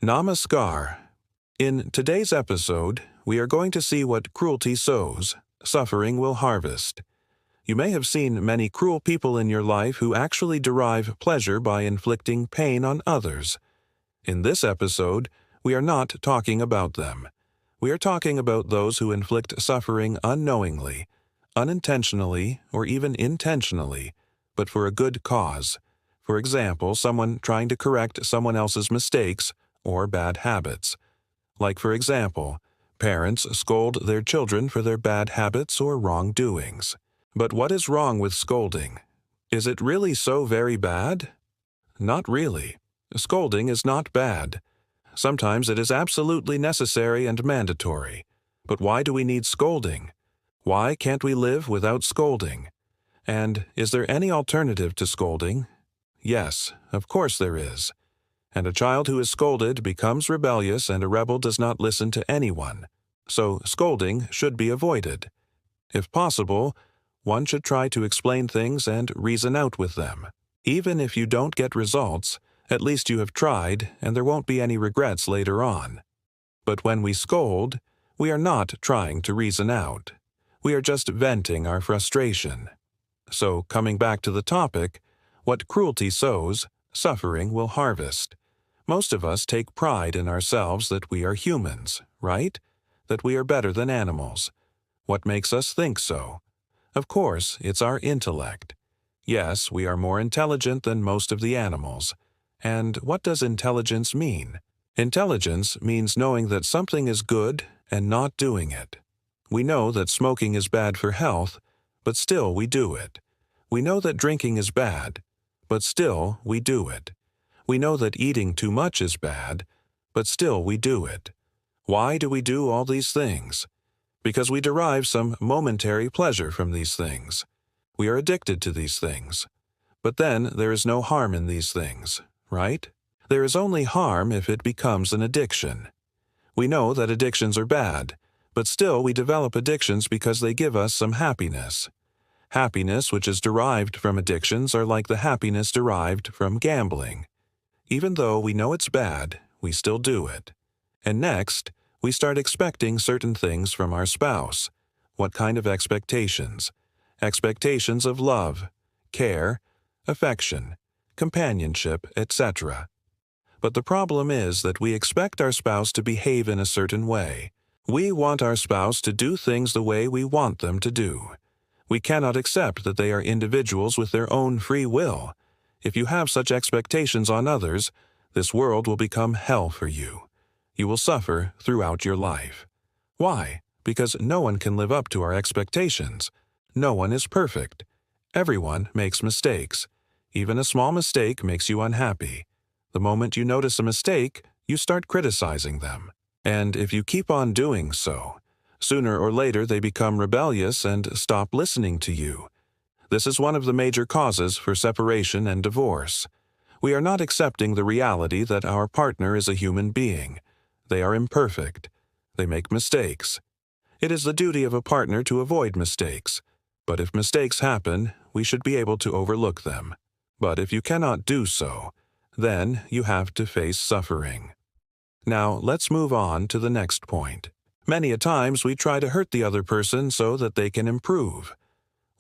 Namaskar. In today's episode, we are going to see what cruelty sows, suffering will harvest. You may have seen many cruel people in your life who actually derive pleasure by inflicting pain on others. In this episode, we are not talking about them. We are talking about those who inflict suffering unknowingly, unintentionally, or even intentionally, but for a good cause. For example, someone trying to correct someone else's mistakes or bad habits. Like, for example, parents scold their children for their bad habits or wrongdoings. But what is wrong with scolding? Is it really so very bad? Not really. Scolding is not bad. Sometimes it is absolutely necessary and mandatory. But why do we need scolding? Why can't we live without scolding? And is there any alternative to scolding? Yes, of course there is. And a child who is scolded becomes rebellious, and a rebel does not listen to anyone. So scolding should be avoided. If possible, one should try to explain things and reason out with them. Even if you don't get results, at least you have tried, and there won't be any regrets later on. But when we scold, we are not trying to reason out. We are just venting our frustration. So, coming back to the topic, what cruelty sows, suffering will harvest. Most of us take pride in ourselves that we are humans, right? That we are better than animals. What makes us think so? Of course, it's our intellect. Yes, we are more intelligent than most of the animals. And what does intelligence mean? Intelligence means knowing that something is good and not doing it. We know that smoking is bad for health, but still we do it. We know that drinking is bad, but still we do it. We know that eating too much is bad, but still we do it. Why do we do all these things? Because we derive some momentary pleasure from these things. We are addicted to these things. But then there is no harm in these things, right? There is only harm if it becomes an addiction. We know that addictions are bad, but still we develop addictions because they give us some happiness. Happiness which is derived from addictions are like the happiness derived from gambling. Even though we know it's bad, we still do it. And next, we start expecting certain things from our spouse. What kind of expectations? Expectations of love, care, affection, companionship, etc. But the problem is that we expect our spouse to behave in a certain way. We want our spouse to do things the way we want them to do. We cannot accept that they are individuals with their own free will. If you have such expectations on others, this world will become hell for you. You will suffer throughout your life. Why? Because no one can live up to our expectations. No one is perfect. Everyone makes mistakes. Even a small mistake makes you unhappy. The moment you notice a mistake, you start criticizing them. And if you keep on doing so, sooner or later they become rebellious and stop listening to you. This is one of the major causes for separation and divorce. We are not accepting the reality that our partner is a human being. They are imperfect. They make mistakes. It is the duty of a partner to avoid mistakes. But if mistakes happen, we should be able to overlook them. But if you cannot do so, then you have to face suffering. Now, let's move on to the next point. Many a times we try to hurt the other person so that they can improve.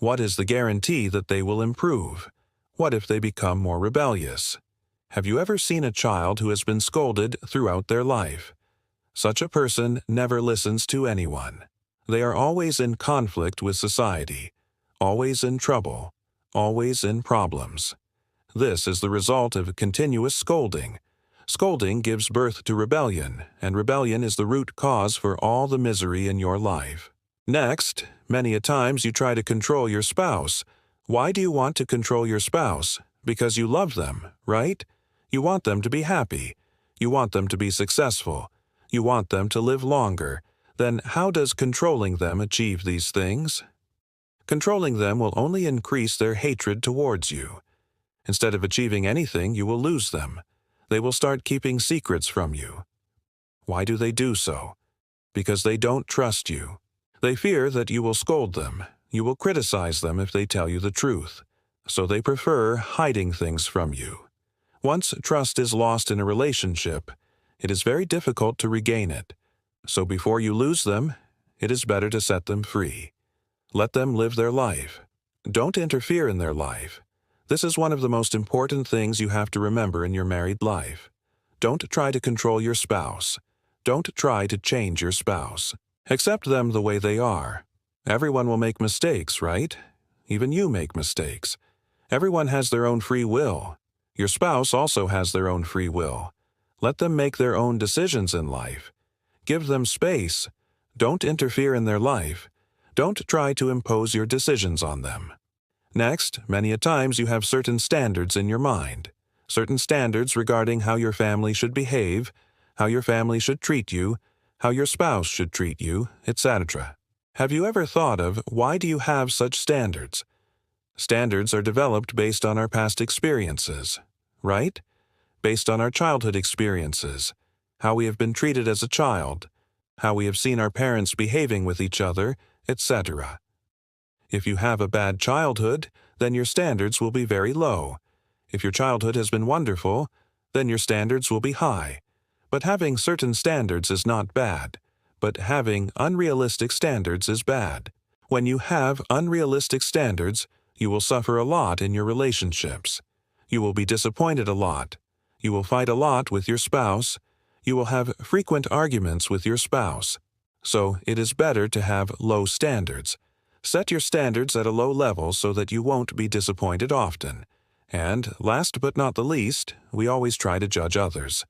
What is the guarantee that they will improve? What if they become more rebellious? Have you ever seen a child who has been scolded throughout their life? Such a person never listens to anyone. They are always in conflict with society, always in trouble, always in problems. This is the result of continuous scolding. Scolding gives birth to rebellion, and rebellion is the root cause for all the misery in your life. Next, many a times you try to control your spouse. Why do you want to control your spouse? Because you love them, right? You want them to be happy. You want them to be successful. You want them to live longer. Then how does controlling them achieve these things? Controlling them will only increase their hatred towards you. Instead of achieving anything, you will lose them. They will start keeping secrets from you. Why do they do so? Because they don't trust you. They fear that you will scold them. You will criticize them if they tell you the truth. So they prefer hiding things from you. Once trust is lost in a relationship, It is very difficult to regain it. So before you lose them, it is better to set them free. Let them live their life. Don't interfere in their life. This is one of the most important things you have to remember in your married life. Don't try to control your spouse. Don't try to change your spouse. Accept them the way they are. Everyone will make mistakes, right? Even you make mistakes. Everyone has their own free will. Your spouse also has their own free will. Let them make their own decisions in life. Give them space. Don't interfere in their life. Don't try to impose your decisions on them. Next, many a times you have certain standards in your mind. Certain standards regarding how your family should behave, how your family should treat you, how your spouse should treat you, etc. Have you ever thought of why do you have such standards? Standards are developed based on our past experiences, right? Based on our childhood experiences, how we have been treated as a child, how we have seen our parents behaving with each other, etc. If you have a bad childhood, then your standards will be very low. If your childhood has been wonderful, then your standards will be high. But having certain standards is not bad. But having unrealistic standards is bad. When you have unrealistic standards, you will suffer a lot in your relationships. You will be disappointed a lot. You will fight a lot with your spouse. You will have frequent arguments with your spouse. So it is better to have low standards. Set your standards at a low level so that you won't be disappointed often. And, last but not the least, we always try to judge others.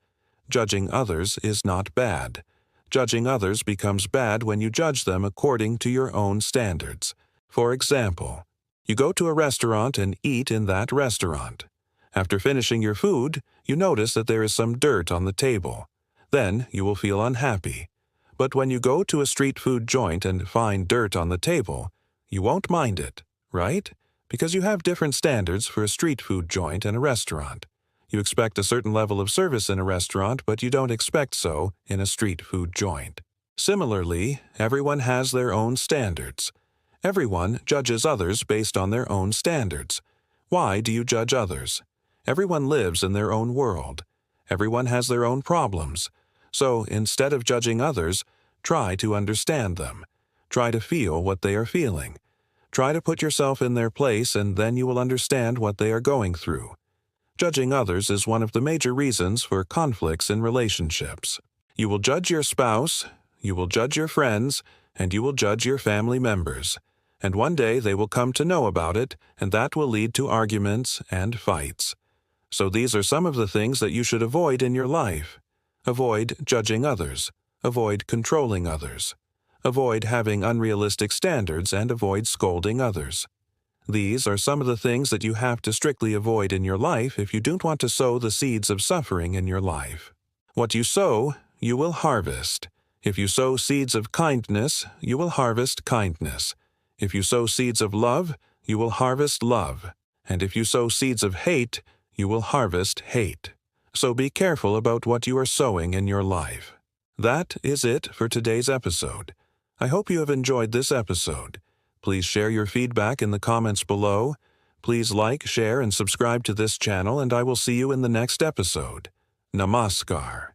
Judging others is not bad. Judging others becomes bad when you judge them according to your own standards. For example, you go to a restaurant and eat in that restaurant. After finishing your food, you notice that there is some dirt on the table. Then you will feel unhappy. But when you go to a street food joint and find dirt on the table, you won't mind it, right? Because you have different standards for a street food joint and a restaurant. You expect a certain level of service in a restaurant, but you don't expect so in a street food joint. Similarly, everyone has their own standards. Everyone judges others based on their own standards. Why do you judge others? Everyone lives in their own world. Everyone has their own problems. So instead of judging others, try to understand them. Try to feel what they are feeling. Try to put yourself in their place, and then you will understand what they are going through. Judging others is one of the major reasons for conflicts in relationships. You will judge your spouse, you will judge your friends, and you will judge your family members. And one day they will come to know about it, and that will lead to arguments and fights. So these are some of the things that you should avoid in your life. Avoid judging others. Avoid controlling others. Avoid having unrealistic standards, and avoid scolding others. These are some of the things that you have to strictly avoid in your life if you don't want to sow the seeds of suffering in your life. What you sow, you will harvest. If you sow seeds of kindness, you will harvest kindness. If you sow seeds of love, you will harvest love. And if you sow seeds of hate, you will harvest hate. So be careful about what you are sowing in your life. That is it for today's episode. I hope you have enjoyed this episode. Please share your feedback in the comments below. Please like, share, and subscribe to this channel, and I will see you in the next episode. Namaskar.